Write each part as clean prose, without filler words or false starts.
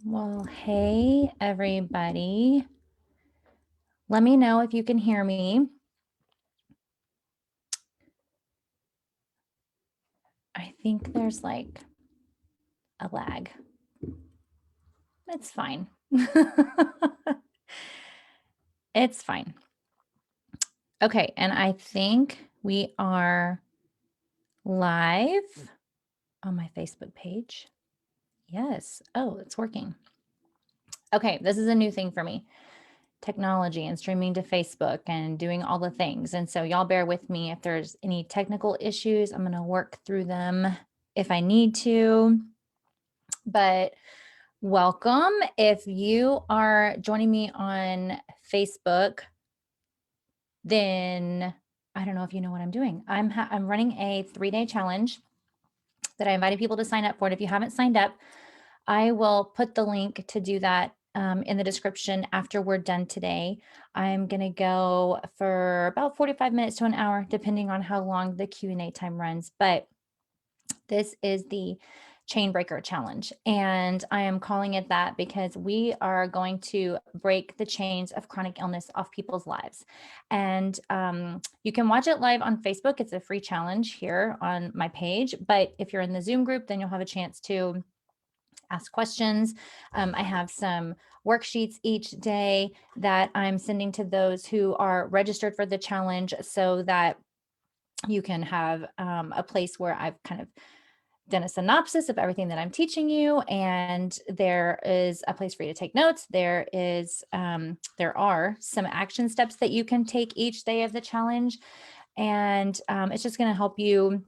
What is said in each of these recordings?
Well, hey, everybody. Let me know if you can hear me. I think there's like a lag. It's fine. It's fine. Okay, and I think we are live on my Facebook page. Yes. Oh, it's working. Okay, this is a new thing for me. Technology and streaming to Facebook and doing all the things. And so y'all bear with me if there's any technical issues. I'm going to work through them if I need to. But welcome. If you are joining me on Facebook, then I don't know if you know what I'm doing. I'm running a 3-day challenge that I invited people to sign up for. And if you haven't signed up, I will put the link to do that in the description after we're done today. I'm going to go for about 45 minutes to an hour, depending on how long the Q&A time runs. But this is the Chain Breaker Challenge. And I am calling it that because we are going to break the chains of chronic illness off people's lives. And you can watch it live on Facebook. It's a free challenge here on my page. But if you're in the Zoom group, then you'll have a chance to ask questions. I have some worksheets each day that I'm sending to those who are registered for the challenge so that you can have a place where I've kind of done a synopsis of everything that I'm teaching you. And there is a place for you to take notes. There are some action steps that you can take each day of the challenge. And it's just going to help you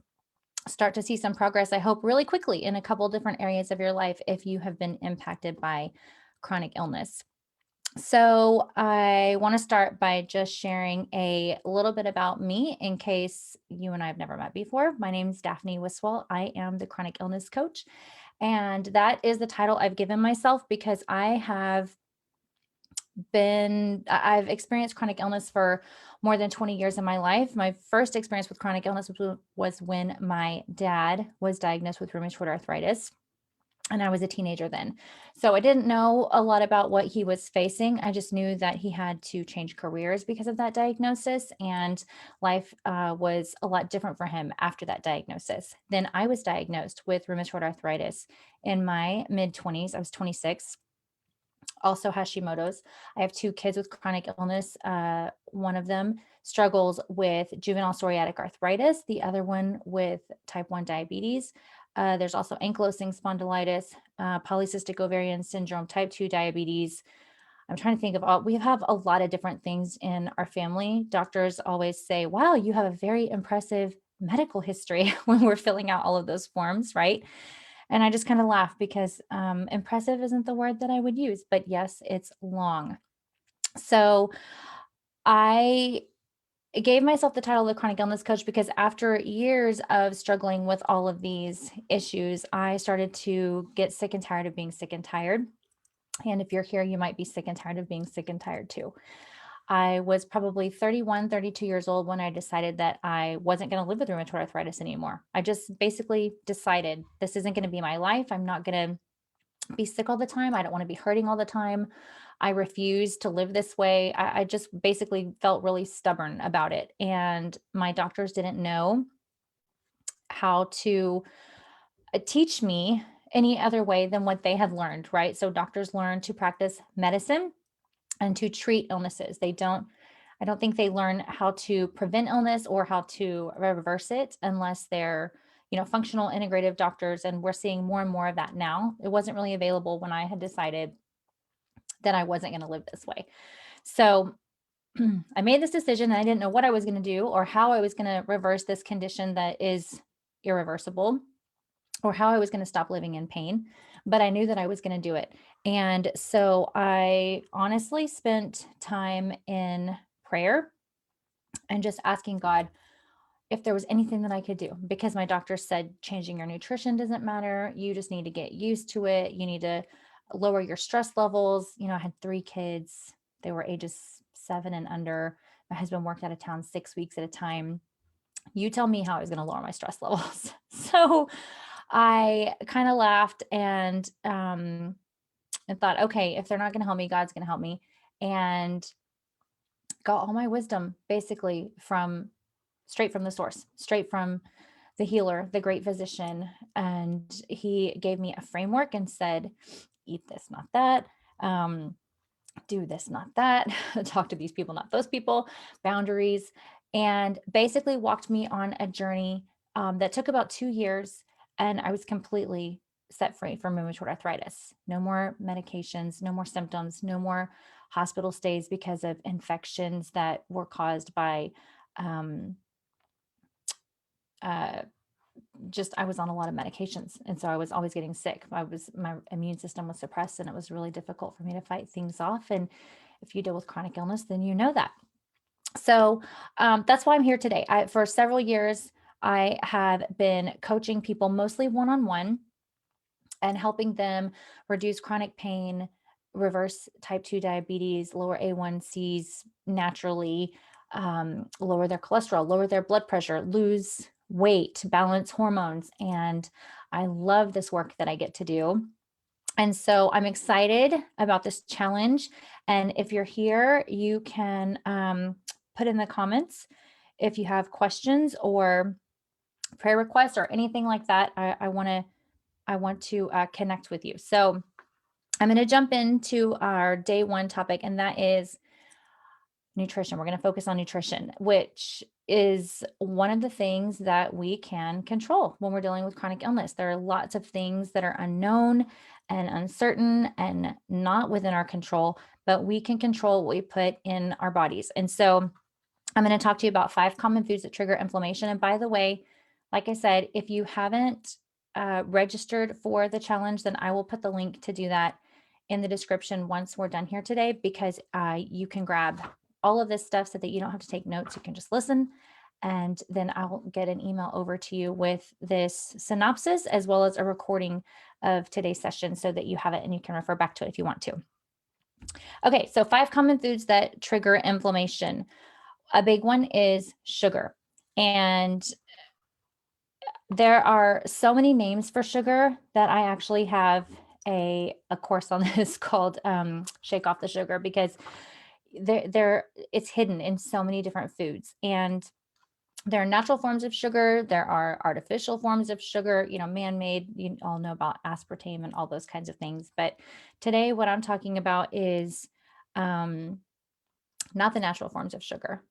start to see some progress, I hope, really quickly in a couple different areas of your life if you have been impacted by chronic illness. So I want to start by just sharing a little bit about me in case you and I have never met before. My name is Daphne Wiswall. I am the chronic illness coach. And that is the title I've given myself because I've experienced chronic illness for more than 20 years in my life. My first experience with chronic illness was when my dad was diagnosed with rheumatoid arthritis. And I was a teenager then. So I didn't know a lot about what he was facing. I just knew that he had to change careers because of that diagnosis. And life was a lot different for him after that diagnosis. Then I was diagnosed with rheumatoid arthritis in my mid 20s. I was 26, also Hashimoto's. I have 2 kids with chronic illness. One of them struggles with juvenile psoriatic arthritis, the other one with type 1 diabetes. There's also ankylosing spondylitis, polycystic ovarian syndrome, type 2 diabetes. I'm trying to think of we have a lot of different things in our family. Doctors always say, wow, you have a very impressive medical history when we're filling out all of those forms, right? And I just kind of laugh because impressive isn't the word that I would use, but yes, it's long. So I gave myself the title of the chronic illness coach because after years of struggling with all of these issues, I started to get sick and tired of being sick and tired. And if you're here, you might be sick and tired of being sick and tired too. I was probably 31, 32 years old when I decided that I wasn't going to live with rheumatoid arthritis anymore. I just basically decided this isn't going to be my life. I'm not going to be sick all the time. I don't want to be hurting all the time. I refuse to live this way. I just basically felt really stubborn about it. And my doctors didn't know how to teach me any other way than what they had learned, right? So doctors learn to practice medicine and to treat illnesses. I don't think they learn how to prevent illness or how to reverse it unless they're, functional integrative doctors. And we're seeing more and more of that now. It wasn't really available when I had decided that I wasn't going to live this way. So I made this decision and I didn't know what I was going to do or how I was going to reverse this condition that is irreversible or how I was going to stop living in pain, but I knew that I was going to do it. And so I honestly spent time in prayer and just asking God if there was anything that I could do, because my doctor said changing your nutrition doesn't matter. You just need to get used to it. You need to lower your stress levels. I had 3 kids. They were ages 7 and under. My husband worked out of town 6 weeks at a time. You tell me how I was going to lower my stress levels. So I kind of laughed and and thought, okay, if they're not going to help me, God's going to help me. And got all my wisdom basically from straight from the source, straight from the healer, the great physician. And he gave me a framework and said, eat this, not that. Do this, not that. Talk to these people, not those people. Boundaries. And basically walked me on a journey that took about 2 years. And I was completely set free from rheumatoid arthritis. No more medications, no more symptoms, no more hospital stays because of infections that were caused by um, uh, just I was on a lot of medications, and so I was always getting sick. My immune system was suppressed, and it was really difficult for me to fight things off. And if you deal with chronic illness, then you know that. So that's why I'm here today. For several years, I have been coaching people, mostly one-on-one, and helping them reduce chronic pain, reverse type 2 diabetes, lower A1Cs naturally, lower their cholesterol, lower their blood pressure, lose weight, balance hormones. And I love this work that I get to do. And so I'm excited about this challenge. And if you're here, you can put in the comments if you have questions or prayer requests or anything like that. I want to connect with you. So I'm going to jump into our day one topic, and that is nutrition. We're going to focus on nutrition, which is one of the things that we can control when we're dealing with chronic illness. There are lots of things that are unknown and uncertain and not within our control, but we can control what we put in our bodies. And so I'm going to talk to you about 5 common foods that trigger inflammation. And by the way, like I said, if you haven't registered for the challenge, then I will put the link to do that in the description once we're done here today, because you can grab all of this stuff so that you don't have to take notes. You can just listen. And then I'll get an email over to you with this synopsis as well as a recording of today's session so that you have it and you can refer back to it if you want to. Okay, so 5 common foods that trigger inflammation. A big one is sugar. And there are so many names for sugar that I actually have a course on this called Shake Off the Sugar, because it's hidden in so many different foods. And there are natural forms of sugar, there are artificial forms of sugar, man-made. You all know about aspartame and all those kinds of things. But today what I'm talking about is not the natural forms of sugar,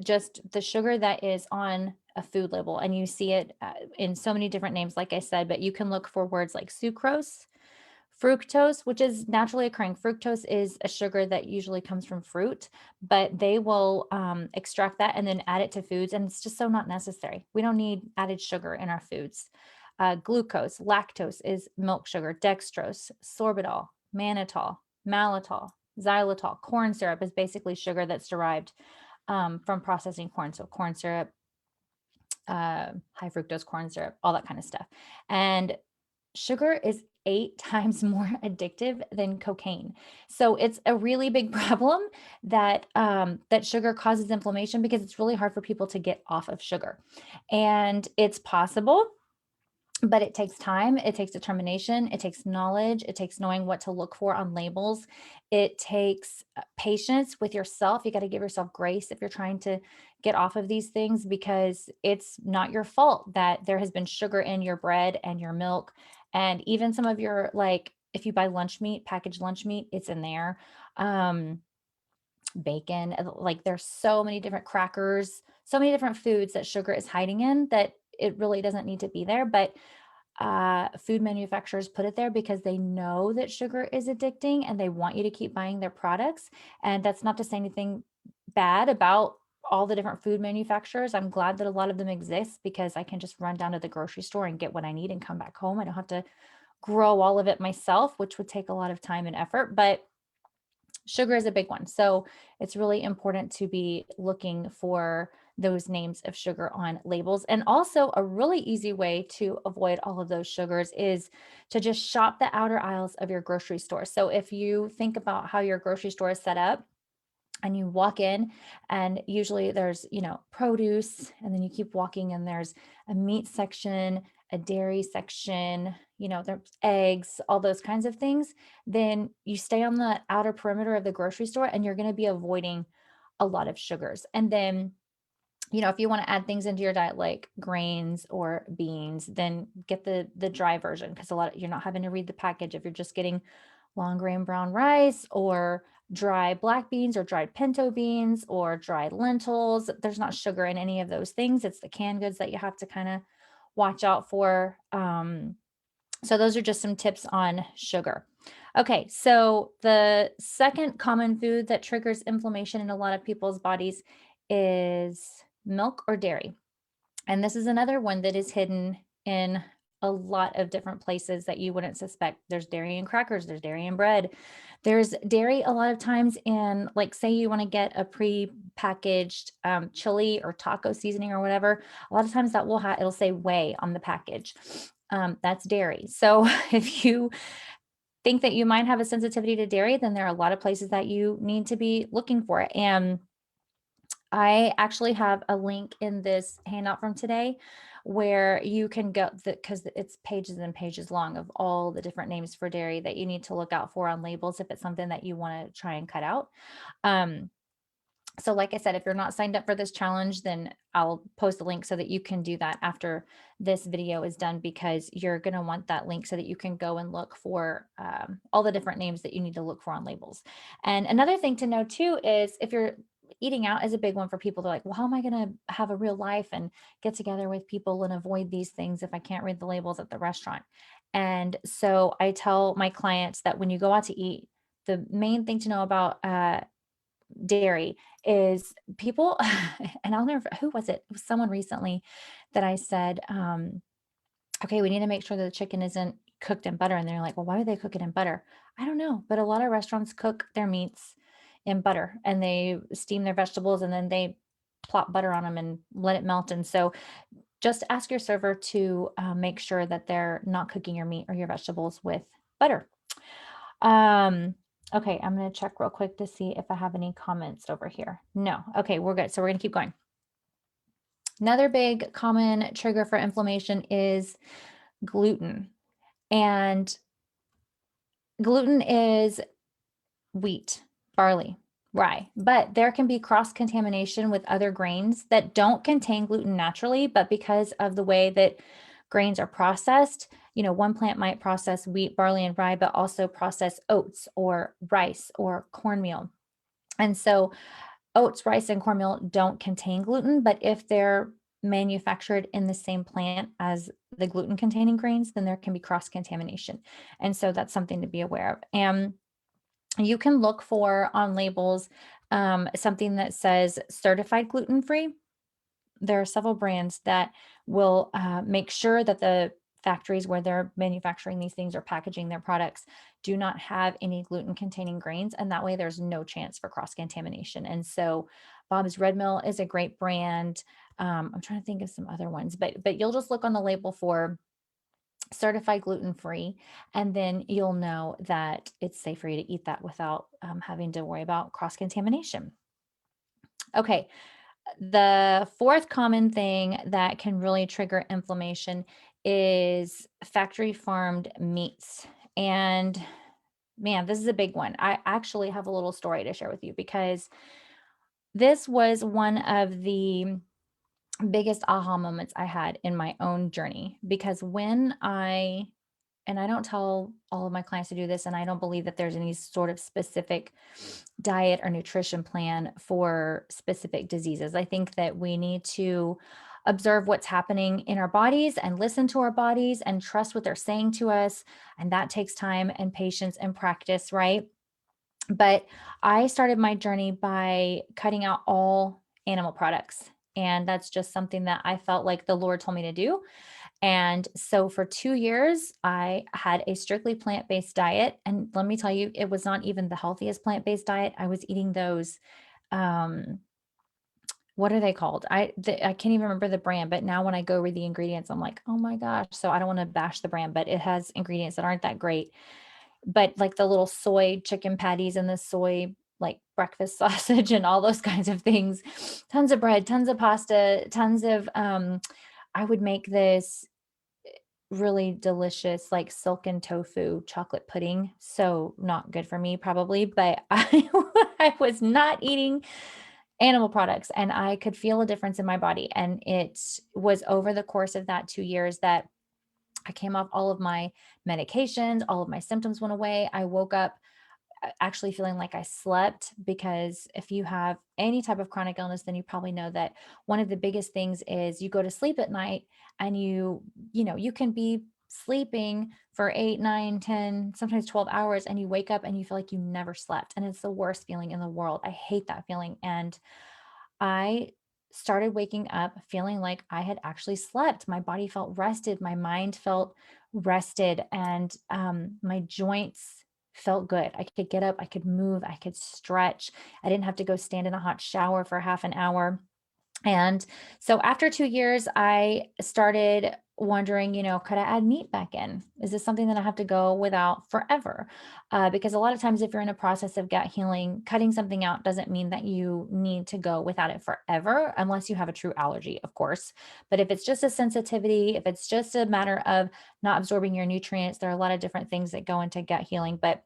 just the sugar that is on a food label. And you see it in so many different names, like I said, but you can look for words like sucrose, fructose, which is naturally occurring. Fructose is a sugar that usually comes from fruit, but they will extract that and then add it to foods. And it's just so not necessary. We don't need added sugar in our foods. Glucose, lactose is milk sugar, dextrose, sorbitol, mannitol, maltitol, xylitol. Corn syrup is basically sugar that's derived from processing corn. So corn syrup, high fructose corn syrup, all that kind of stuff. And sugar is 8 times more addictive than cocaine. So it's a really big problem that that sugar causes inflammation, because it's really hard for people to get off of sugar. And it's possible, but it takes time, it takes determination, it takes knowledge, it takes knowing what to look for on labels. It takes patience with yourself. You got to give yourself grace if you're trying to get off of these things, because it's not your fault that there has been sugar in your bread and your milk, and even some of your, like, if you buy lunch meat, packaged lunch meat, it's in there. Bacon, like there's so many different crackers, so many different foods that sugar is hiding in, that it really doesn't need to be there. But food manufacturers put it there because they know that sugar is addicting and they want you to keep buying their products. And that's not to say anything bad about all the different food manufacturers. I'm glad that a lot of them exist, because I can just run down to the grocery store and get what I need and come back home. I don't have to grow all of it myself, which would take a lot of time and effort. But sugar is a big one. So it's really important to be looking for those names of sugar on labels. And also, a really easy way to avoid all of those sugars is to just shop the outer aisles of your grocery store. So if you think about how your grocery store is set up, and you walk in, and usually there's, produce, and then you keep walking and there's a meat section, a dairy section, there's eggs, all those kinds of things, then you stay on the outer perimeter of the grocery store and you're going to be avoiding a lot of sugars. And then, if you want to add things into your diet like grains or beans, then get the dry version, because you're not having to read the package. If you're just getting long grain brown rice or dry black beans or dried pinto beans or dried lentils, there's not sugar in any of those things. It's the canned goods that you have to kind of watch out for. So those are just some tips on sugar. Okay, so the second common food that triggers inflammation in a lot of people's bodies is milk or dairy. And this is another one that is hidden in a lot of different places that you wouldn't suspect. There's dairy in crackers, there's dairy in bread. There's dairy a lot of times in, like, say you want to get a pre-packaged chili or taco seasoning or whatever. A lot of times that it'll say whey on the package. That's dairy. So if you think that you might have a sensitivity to dairy, then there are a lot of places that you need to be looking for it. And I actually have a link in this handout from today where you can go, because it's pages and pages long, of all the different names for dairy that you need to look out for on labels if it's something that you want to try and cut out. So like I said, if you're not signed up for this challenge, then I'll post a link so that you can do that after this video is done, because you're going to want that link so that you can go and look for all the different names that you need to look for on labels. And another thing to know too is, if you're eating out is a big one for people. They're like, well, how am I going to have a real life and get together with people and avoid these things if I can't read the labels at the restaurant? And so I tell my clients that when you go out to eat, the main thing to know about dairy is people, and I'll never, who was it? It was someone recently that I said, okay, we need to make sure that the chicken isn't cooked in butter. And they're like, well, why do they cook it in butter? I don't know, but a lot of restaurants cook their meats in butter, and they steam their vegetables and then they plop butter on them and let it melt. And so just ask your server to make sure that they're not cooking your meat or your vegetables with butter. Okay, I'm going to check real quick to see if I have any comments over here. No. Okay, we're good. So we're going to keep going. Another big common trigger for inflammation is gluten. And gluten is wheat, barley, rye, but there can be cross-contamination with other grains that don't contain gluten naturally, but because of the way that grains are processed, one plant might process wheat, barley, and rye, but also process oats or rice or cornmeal. And so oats, rice, and cornmeal don't contain gluten, but if they're manufactured in the same plant as the gluten containing grains, then there can be cross-contamination. And so that's something to be aware of. And you can look for on labels something that says certified gluten-free. There are several brands that will make sure that the factories where they're manufacturing these things or packaging their products do not have any gluten containing grains. And that way there's no chance for cross contamination. And so Bob's Red Mill is a great brand. I'm trying to think of some other ones, but you'll just look on the label for certified gluten-free, and then you'll know that it's safe for you to eat that without having to worry about cross contamination. Okay. The fourth common thing that can really trigger inflammation is factory farmed meats. And man, this is a big one. I actually have a little story to share with you, because this was one of the biggest aha moments I had in my own journey. Because and I don't tell all of my clients to do this, and I don't believe that there's any sort of specific diet or nutrition plan for specific diseases. I think that we need to observe what's happening in our bodies and listen to our bodies and trust what they're saying to us. And that takes time and patience and practice, right? But I started my journey by cutting out all animal products. And that's just something that I felt like the Lord told me to do. And so for 2 years, I had a strictly plant-based diet. And let me tell you, it was not even the healthiest plant-based diet. I was eating those, um, what are they called? I can't even remember the brand, but now when I go read the ingredients, I'm like, oh my gosh. So I don't want to bash the brand, but it has ingredients that aren't that great. But like the little soy chicken patties and the soy like breakfast sausage and all those kinds of things, tons of bread, tons of pasta, tons of, I would make this really delicious, like silken tofu chocolate pudding. So not good for me probably, but I was not eating animal products and I could feel a difference in my body. And it was over the course of that 2 years that I came off all of my medications, all of my symptoms went away. I woke up actually feeling like I slept, because if you have any type of chronic illness, then you probably know that one of the biggest things is you go to sleep at night and you can be sleeping for 8, 9, 10, sometimes 12 hours, and you wake up and you feel like you never slept. And it's the worst feeling in the world. I hate that feeling. And I started waking up feeling like I had actually slept. My body felt rested, my mind felt rested, and my joints felt good. I could get up, I could move, I could stretch. I didn't have to go stand in a hot shower for half an hour. And so after 2 years, I started wondering, could I add meat back in? Is this something that I have to go without forever? Because a lot of times, if you're in a process of gut healing, cutting something out doesn't mean that you need to go without it forever, unless you have a true allergy, of course. But if it's just a sensitivity, if it's just a matter of not absorbing your nutrients, there are a lot of different things that go into gut healing. But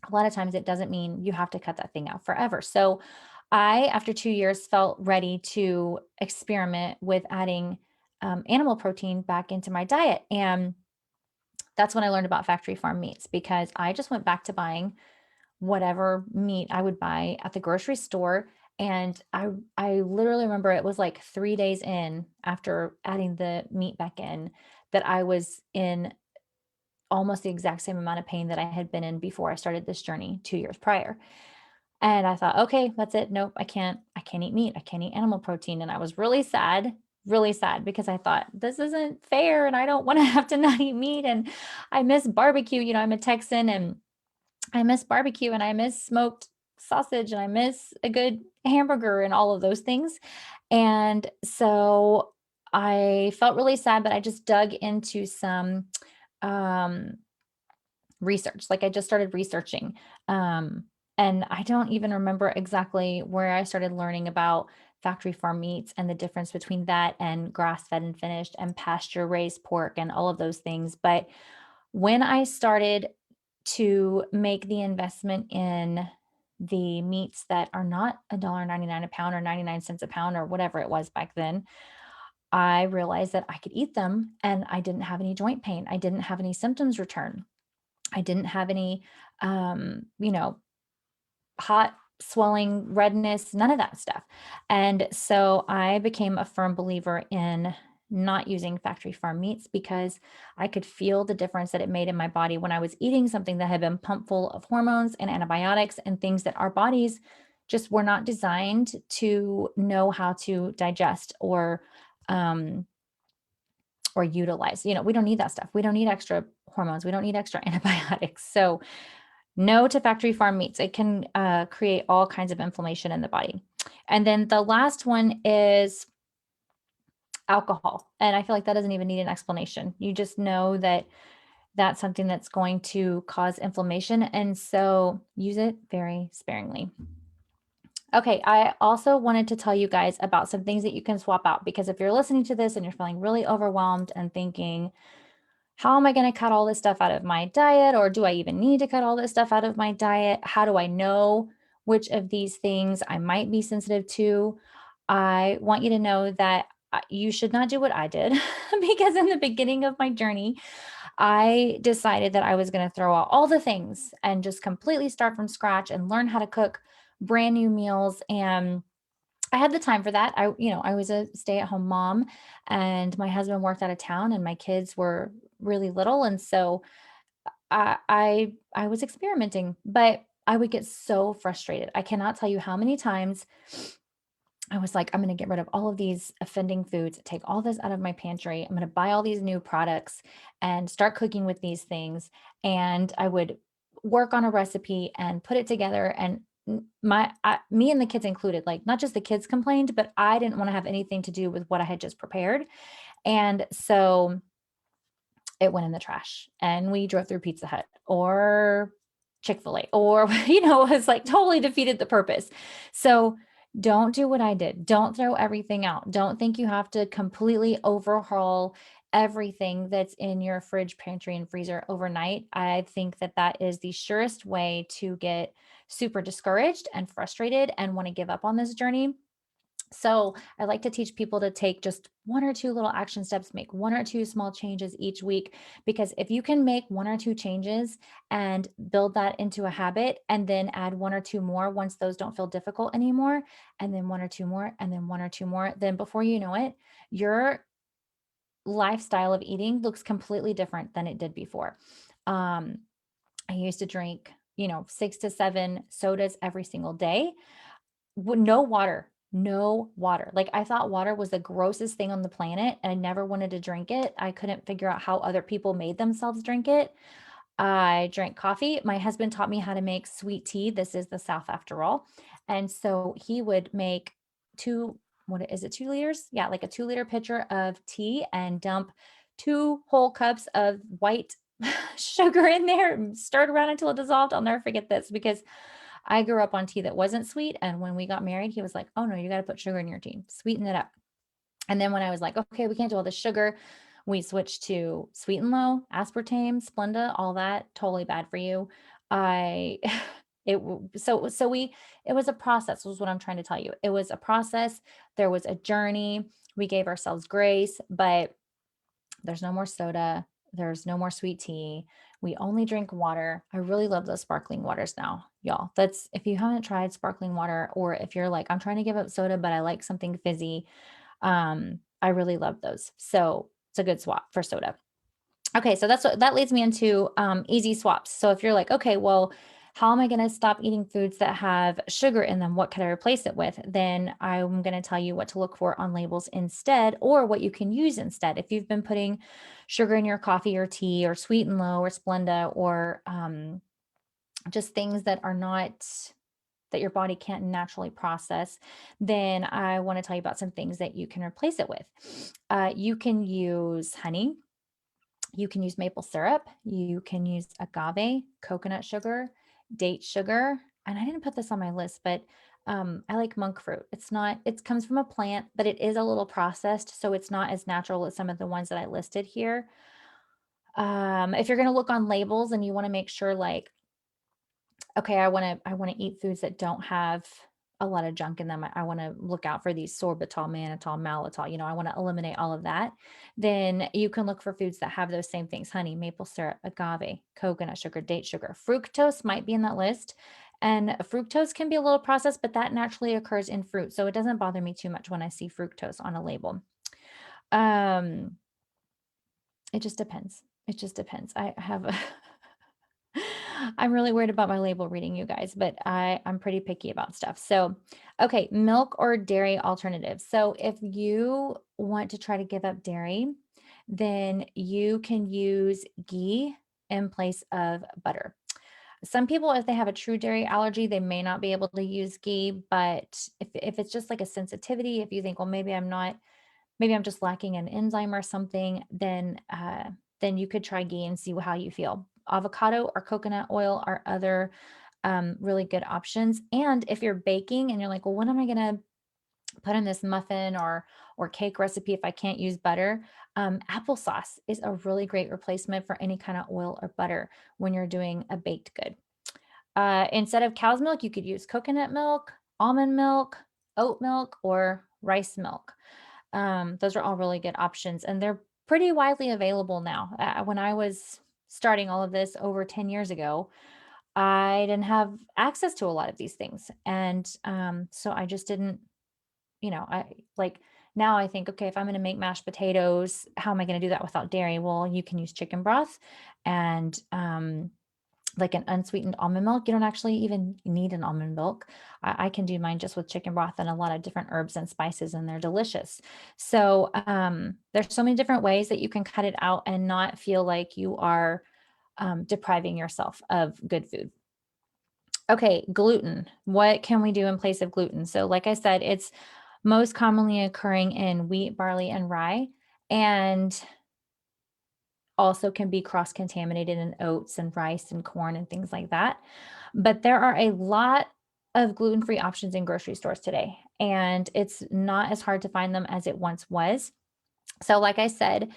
a lot of times it doesn't mean you have to cut that thing out forever. So I, after 2 years, felt ready to experiment with adding animal protein back into my diet. And that's when I learned about factory farm meats, because I just went back to buying whatever meat I would buy at the grocery store. And I literally remember it was like 3 days in after adding the meat back in that I was in almost the exact same amount of pain that I had been in before I started this journey 2 years prior. And I thought, okay, that's it. Nope, I can't eat meat. I can't eat animal protein. And I was really sad, because I thought this isn't fair and I don't want to have to not eat meat. And I miss barbecue. I'm a Texan and I miss barbecue and I miss smoked sausage and I miss a good hamburger and all of those things. And so I felt really sad, but I just dug into some um research. Like I just started researching. Um, and I don't even remember exactly where I started learning about factory farm meats and the difference between that and grass fed and finished and pasture raised pork and all of those things. But when I started to make the investment in the meats that are not $1.99 a pound or 99 cents a pound or whatever it was back then, I realized that I could eat them and I didn't have any joint pain. I didn't have any symptoms return. I didn't have any, um, you know, hot, swelling, redness, none of that stuff. And so I became a firm believer in not using factory farm meats, because I could feel the difference that it made in my body when I was eating something that had been pumped full of hormones and antibiotics and things that our bodies just were not designed to know how to digest um, or utilize. We don't need that stuff. We don't need extra hormones. We don't need extra antibiotics. So no to factory farm meats. It can create all kinds of inflammation in the body. And then the last one is alcohol. And I feel like that doesn't even need an explanation. You just know that that's something that's going to cause inflammation. And so use it very sparingly. Okay, I also wanted to tell you guys about some things that you can swap out, because if you're listening to this and you're feeling really overwhelmed and thinking, how am I going to cut all this stuff out of my diet? Or do I even need to cut all this stuff out of my diet? How do I know which of these things I might be sensitive to? I want you to know that you should not do what I did, because in the beginning of my journey, I decided that I was going to throw out all the things and just completely start from scratch and learn how to cook brand new meals. And I had the time for that. I was a stay-at-home mom and my husband worked out of town and my kids were really little. And so I was experimenting, but I would get so frustrated. I cannot tell you how many times I was like, I'm going to get rid of all of these offending foods, take all this out of my pantry. I'm going to buy all these new products and start cooking with these things. And I would work on a recipe and put it together. And me and the kids included, like not just the kids complained, but I didn't want to have anything to do with what I had just prepared. And so it went in the trash and we drove through Pizza Hut or Chick-fil-A or, it was like totally defeated the purpose. So Don't do what I did. Don't throw everything out. Don't think you have to completely overhaul everything that's in your fridge, pantry, and freezer overnight. I think that that is the surest way to get super discouraged and frustrated and want to give up on this journey. So I like to teach people to take just one or two little action steps, make one or two small changes each week. Because if you can make one or two changes and build that into a habit, and then add one or two more once those don't feel difficult anymore, and then one or two more, and then one or two more, then before you know it, your lifestyle of eating looks completely different than it did before. Um, I used to drink, 6 to 7 sodas every single day. No water, no water. Like, I thought water was the grossest thing on the planet, and I never wanted to drink it. I couldn't figure out how other people made themselves drink it. I drank coffee. My husband taught me how to make sweet tea. This is the South after all. And so he would make 2 what is it, 2 liters? Yeah, like a 2-liter pitcher of tea and dump 2 whole cups of white sugar in there and stirred around until it dissolved. I'll never forget this because I grew up on tea that wasn't sweet, and when we got married, he was like, "Oh, no, you gotta put sugar in your tea. Sweeten it up." And then when I was like, "Okay, we can't do all this sugar," we switched to Sweet and Low, aspartame, Splenda, all that, totally bad for you. I it w so we it was a process, was what I'm trying to tell you. It was a process, there was a journey, we gave ourselves grace, but there's no more soda. There's no more sweet tea. We only drink water. I really love those sparkling waters now, y'all. That's if you haven't tried sparkling water, or if you're like, I'm trying to give up soda, but I like something fizzy. I really love those. So it's a good swap for soda. Okay, so that leads me into easy swaps. So if you're like, okay, well, how am I going to stop eating foods that have sugar in them? What can I replace it with? Then I'm going to tell you what to look for on labels instead, or what you can use instead. If you've been putting sugar in your coffee or tea, or Sweet and Low, or Splenda, or just things that are not that your body can't naturally process, then I want to tell you about some things that you can replace it with. You can use honey, you can use maple syrup, you can use agave, coconut sugar, date sugar, and I didn't put this on my list, but I like monk fruit. It's not, it comes from a plant, but it is a little processed, so it's not as natural as some of the ones that I listed here. If you're going to look on labels and you want to make sure, like, okay, I want to eat foods that don't have a lot of junk in them. I want to look out for these sorbitol, mannitol, maltitol. I want to eliminate all of that. Then you can look for foods that have those same things: honey, maple syrup, agave, coconut sugar, date sugar. Fructose might be in that list. And fructose can be a little processed, but that naturally occurs in fruit. So it doesn't bother me too much when I see fructose on a label. Um, it just depends. It just depends. I have I'm really worried about my label reading, you guys, but I'm pretty picky about stuff. So, okay, milk or dairy alternatives. So, if you want to try to give up dairy, then you can use ghee in place of butter. Some people, if they have a true dairy allergy, they may not be able to use ghee, but if it's just like a sensitivity, if you think, well, maybe I'm just lacking an enzyme or something, then you could try ghee and see how you feel. Avocado or coconut oil are other really good options. And if you're baking and you're like, well, what am I gonna put in this muffin or cake recipe if I can't use butter? Applesauce is a really great replacement for any kind of oil or butter when you're doing a baked good. Instead of cow's milk, you could use coconut milk, almond milk, oat milk, or rice milk. Those are all really good options, and they're pretty widely available now. When I was starting all of this over 10 years ago, I didn't have access to a lot of these things. And so I just didn't, I like now I think, okay, if I'm going to make mashed potatoes, how am I going to do that without dairy? Well, you can use chicken broth and like an unsweetened almond milk. You don't actually even need an almond milk. I can do mine just with chicken broth and a lot of different herbs and spices, and they're delicious. So there's so many different ways that you can cut it out and not feel like you are depriving yourself of good food. Okay, gluten. What can we do in place of gluten? So, like I said, it's most commonly occurring in wheat, barley, and rye. And also can be cross contaminated in oats and rice and corn and things like that. But there are a lot. of gluten-free options in grocery stores today, and it's not as hard to find them as it once was. So like I said,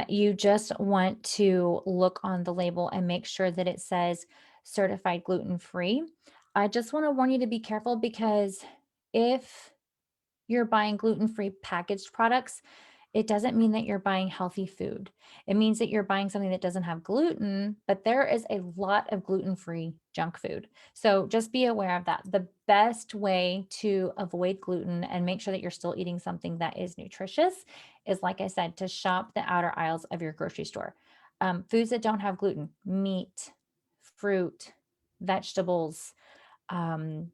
you just want to look on the label and make sure that it says certified gluten-free. I just want to warn you to be careful, because if you're buying gluten-free packaged products, it doesn't mean that you're buying healthy food. It means that you're buying something that doesn't have gluten, but there is a lot of gluten-free junk food. So just be aware of that. The best way to avoid gluten and make sure that you're still eating something that is nutritious is, like I said, to shop the outer aisles of your grocery store. Foods that don't have gluten, meat, fruit, vegetables, um,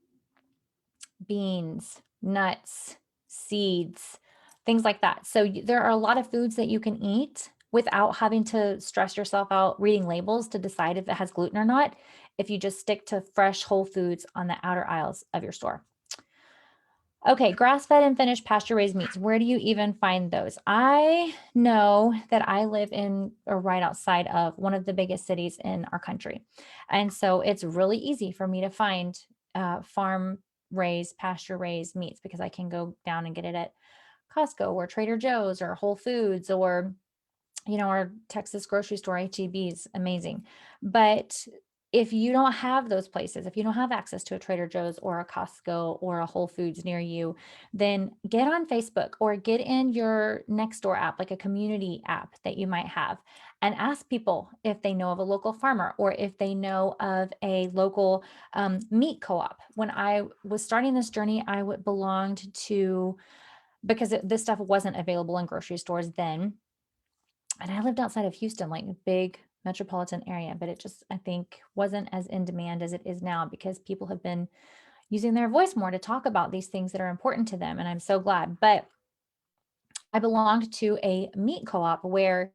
beans, nuts, seeds, things like that. So there are a lot of foods that you can eat without having to stress yourself out reading labels to decide if it has gluten or not, if you just stick to fresh whole foods on the outer aisles of your store. Okay, grass-fed and finished pasture-raised meats. Where do you even find those? I know that I live in or right outside of one of the biggest cities in our country. And so it's really easy for me to find farm-raised, pasture-raised meats, because I can go down and get it at Costco or Trader Joe's or Whole Foods, or our Texas grocery store, HEB's amazing. But if you don't have those places, if you don't have access to a Trader Joe's or a Costco or a Whole Foods near you, then get on Facebook or get in your Nextdoor app, like a community app that you might have, and ask people if they know of a local farmer or if they know of a local meat co-op. When I was starting this journey, belonged to, because this stuff wasn't available in grocery stores then, and I lived outside of Houston, like a big metropolitan area, but it just, I think, wasn't as in demand as it is now, because people have been using their voice more to talk about these things that are important to them. And I'm so glad. But I belonged to a meat co-op where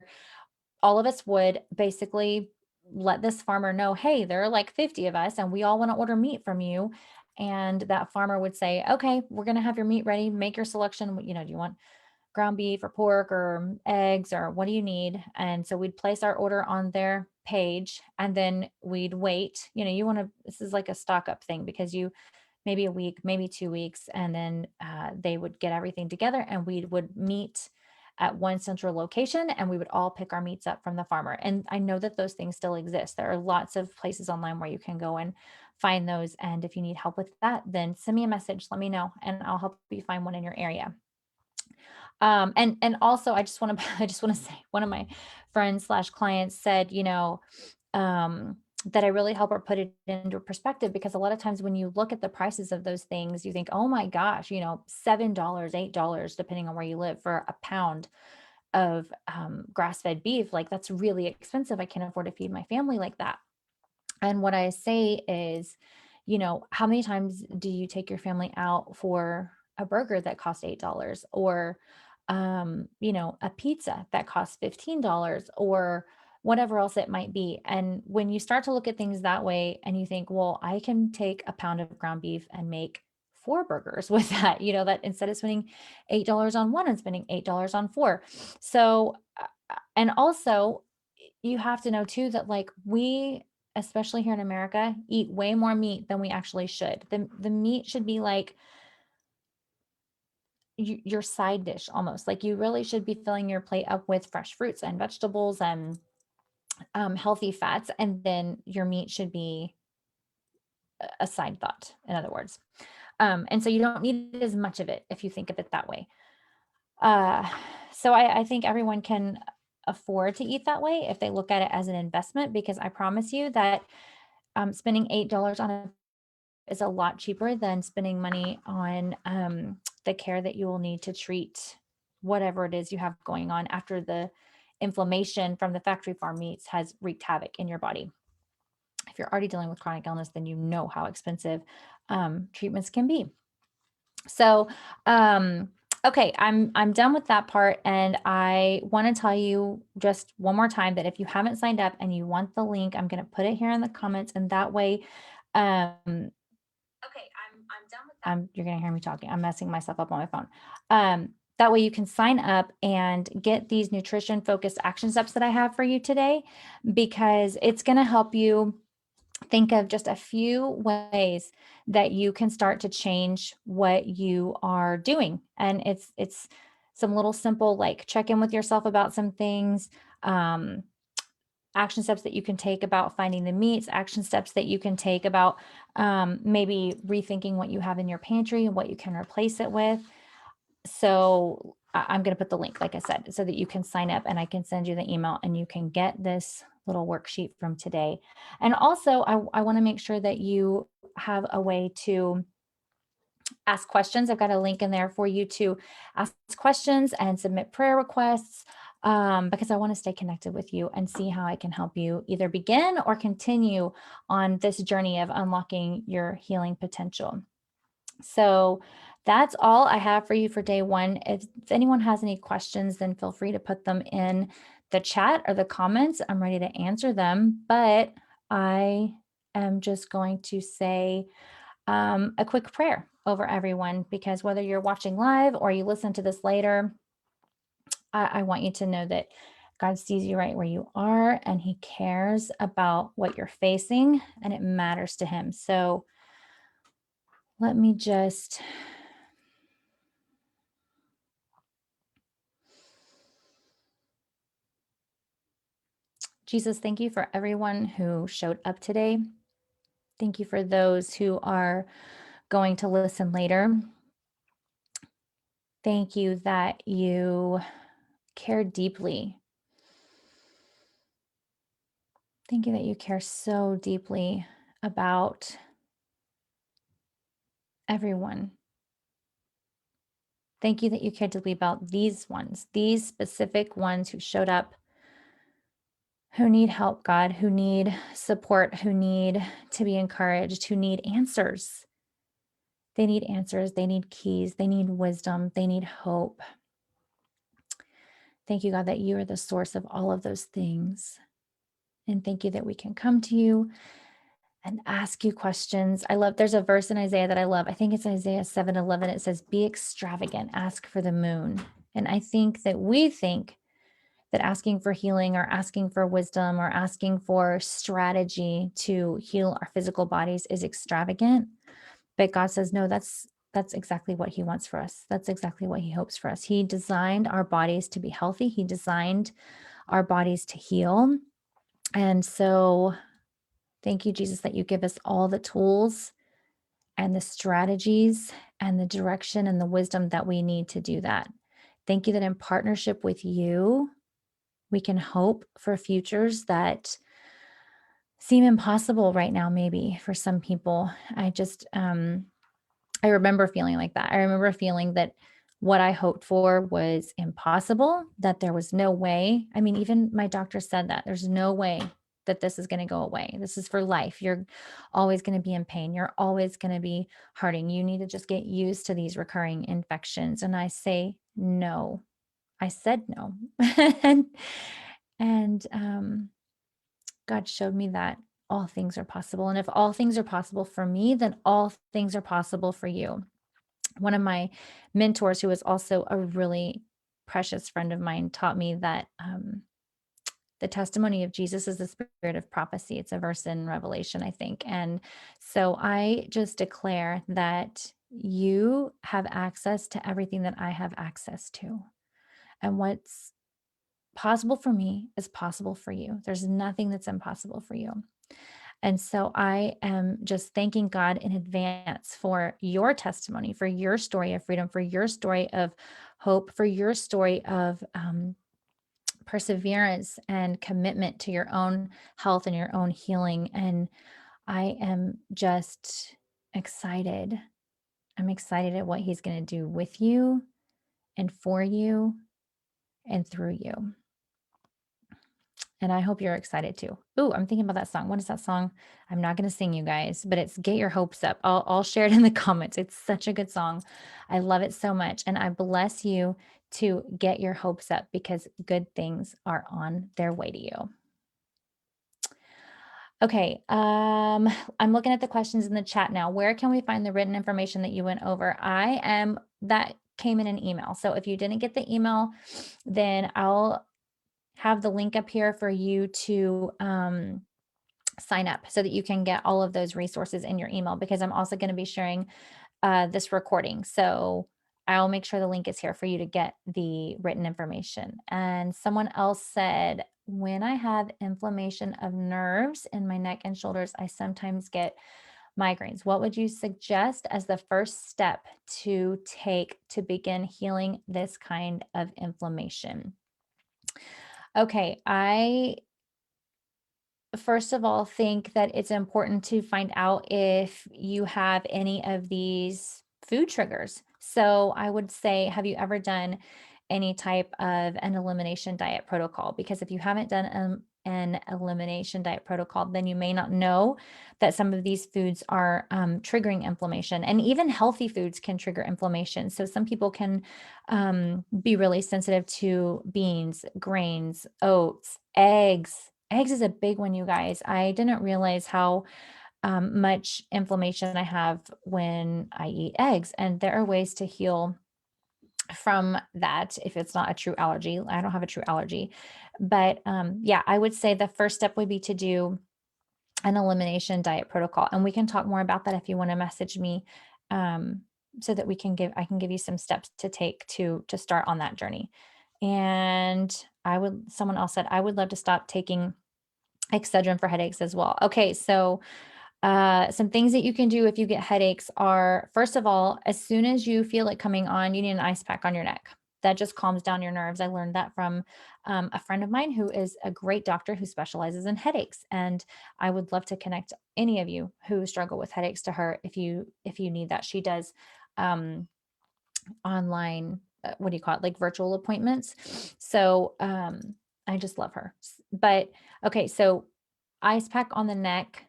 all of us would basically let this farmer know, hey, there are like 50 of us and we all want to order meat from you. And that farmer would say, okay, we're going to have your meat ready. Make your selection. Do you want ground beef or pork or eggs, or what do you need? And so we'd place our order on their page, and then we'd wait. This is like a stock up thing, because you maybe a week, maybe 2 weeks, and then they would get everything together and we would meet at one central location, and we would all pick our meats up from the farmer. And I know that those things still exist. There are lots of places online where you can go and find those. And if you need help with that, then send me a message, let me know, and I'll help you find one in your area. And also I just want to I just want to say, one of my friends slash clients said, that I really help her put it into perspective, because a lot of times when you look at the prices of those things, you think, oh my gosh, $7, $8, depending on where you live, for a pound of grass-fed beef. Like, that's really expensive. I can't afford to feed my family like that. And what I say is, how many times do you take your family out for a burger that costs $8, or, a pizza that costs $15, or whatever else it might be? And when you start to look at things that way and you think, well, I can take a pound of ground beef and make 4 burgers with that, that instead of spending $8 on one, I'm spending $8 on 4. So, and also, you have to know too that, like, we, especially here in America, eat way more meat than we actually should. The meat should be like your side dish almost. Like, you really should be filling your plate up with fresh fruits and vegetables and healthy fats, and then your meat should be a side thought, in other words. And so you don't need as much of it if you think of it that way. Uh, so I think everyone can afford to eat that way if they look at it as an investment, because I promise you that spending $8 on it is a lot cheaper than spending money on the care that you will need to treat whatever it is you have going on after the inflammation from the factory farm meats has wreaked havoc in your body. If you're already dealing with chronic illness, then you know how expensive treatments can be. So, okay, I'm done with that part, and I want to tell you just one more time that if you haven't signed up and you want the link, I'm going to put it here in the comments, and that way, okay, I'm done with that. You're going to hear me talking. I'm messing myself up on my phone. That way you can sign up and get these nutrition focused action steps that I have for you today, because it's going to help you think of just a few ways that you can start to change what you are doing. And it's some little simple, like, check in with yourself about some things, um, action steps that you can take about finding the meats, action steps that you can take about maybe rethinking what you have in your pantry and what you can replace it with. So I'm going to put the link, like I said, so that you can sign up and I can send you the email and you can get this little worksheet from today. And also, I want to make sure that you have a way to ask questions. I've got a link in there for you to ask questions and submit prayer requests, because I want to stay connected with you and see how I can help you either begin or continue on this journey of unlocking your healing potential. So that's all I have for you for day one. If anyone has any questions, then feel free to put them in the chat or the comments. I'm ready to answer them. But I am just going to say a quick prayer over everyone, because whether you're watching live or you listen to this later, I want you to know that God sees you right where you are and He cares about what you're facing and it matters to Him. So let me just. Jesus, thank you for everyone who showed up today. Thank you for those who are going to listen later. Thank you that you care deeply. Thank you that you care so deeply about everyone. Thank you that you care deeply about these ones, these specific ones who showed up, who need help, God, who need support, who need to be encouraged, who need answers. They need answers, they need keys, they need wisdom, they need hope. Thank you, God, that you are the source of all of those things. And thank you that we can come to you and ask you questions. There's a verse in Isaiah that I love. I think it's Isaiah 7:11. It says, be extravagant, ask for the moon. And I think that we think that asking for healing or asking for wisdom or asking for strategy to heal our physical bodies is extravagant. But God says, no, that's exactly what He wants for us. That's exactly what He hopes for us. He designed our bodies to be healthy. He designed our bodies to heal. And so thank you, Jesus, that you give us all the tools and the strategies and the direction and the wisdom that we need to do that. Thank you that in partnership with you, we can hope for futures that seem impossible right now, maybe for some people. I remember feeling like that. I remember feeling that what I hoped for was impossible, that there was no way. I mean, even my doctor said that there's no way that this is going to go away. This is for life. You're always going to be in pain. You're always going to be hurting. You need to just get used to these recurring infections. And I say, no. I said no. and and God showed me that all things are possible. And if all things are possible for me, then all things are possible for you. One of my mentors, who is also a really precious friend of mine, taught me that the testimony of Jesus is the spirit of prophecy. It's a verse in Revelation, I think. And so I just declare that you have access to everything that I have access to. And what's possible for me is possible for you. There's nothing that's impossible for you. And so I am just thanking God in advance for your testimony, for your story of freedom, for your story of hope, for your story of perseverance and commitment to your own health and your own healing. And I am just excited. I'm excited at what He's going to do with you and for you and through you. And I hope you're excited too. Ooh, I'm thinking about that song. What is that song? I'm not going to sing, you guys, but it's Get Your Hopes Up. I'll share it in the comments. It's such a good song. I love it so much. And I bless you to get your hopes up, because good things are on their way to you. Okay. I'm looking at the questions in the chat now. Where can we find the written information that you went over? That came in an email. So if you didn't get the email, then I'll have the link up here for you to sign up so that you can get all of those resources in your email, because I'm also going to be sharing this recording. So I'll make sure the link is here for you to get the written information. And someone else said, when I have inflammation of nerves in my neck and shoulders, I sometimes get migraines. What would you suggest as the first step to take to begin healing this kind of inflammation? Okay, I first of all think that it's important to find out if you have any of these food triggers. So I would say, have you ever done any type of an elimination diet protocol? Because if you haven't done an elimination diet protocol, then you may not know that some of these foods are triggering inflammation, and even healthy foods can trigger inflammation. So some people can be really sensitive to beans, grains, oats, eggs. Eggs is a big one, you guys. I didn't realize how much inflammation I have when I eat eggs. And there are ways to heal from that if it's not a true allergy. I don't have a true allergy. But yeah, I would say the first step would be to do an elimination diet protocol. And we can talk more about that if you want to message me, um, so that I can give you some steps to take to start on that journey. And someone else said, I would love to stop taking Excedrin for headaches as well. Okay, so some things that you can do if you get headaches are, first of all, as soon as you feel it coming on, you need an ice pack on your neck. That just calms down your nerves. I learned that from a friend of mine who is a great doctor who specializes in headaches, and I would love to connect any of you who struggle with headaches to her if you need that. She does um, online, what do you call it, like virtual appointments. So I just love her. But okay, so ice pack on the neck,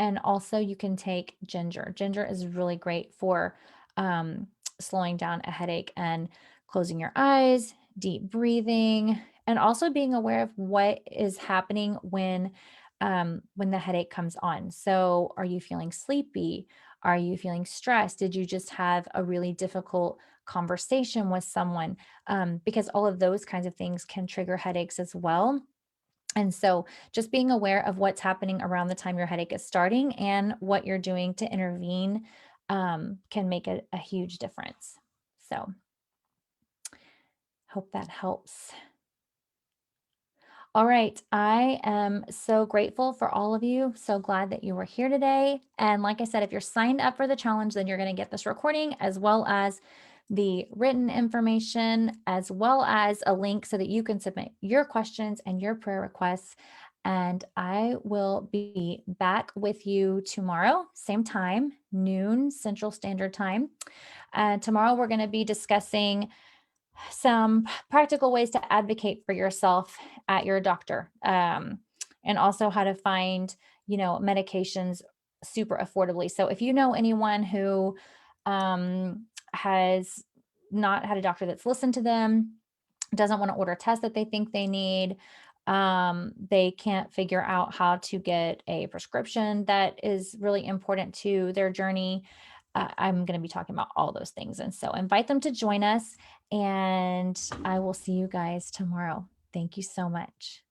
and also you can take ginger. Ginger is really great for um, slowing down a headache and closing your eyes, deep breathing, and also being aware of what is happening when the headache comes on. So, are you feeling sleepy? Are you feeling stressed? Did you just have a really difficult conversation with someone? Because all of those kinds of things can trigger headaches as well. And so just being aware of what's happening around the time your headache is starting and what you're doing to intervene can make a huge difference. So, hope that helps. All right. I am so grateful for all of you. So glad that you were here today. And like I said, if you're signed up for the challenge, then you're going to get this recording as well as the written information, as well as a link so that you can submit your questions and your prayer requests. And I will be back with you tomorrow, same time, noon Central Standard Time. Tomorrow, we're going to be discussing some practical ways to advocate for yourself at your doctor, and also how to find, medications super affordably. So if you know anyone who has not had a doctor that's listened to them, doesn't want to order tests that they think they need, they can't figure out how to get a prescription that is really important to their journey, I'm going to be talking about all those things. And so invite them to join us, and I will see you guys tomorrow. Thank you so much.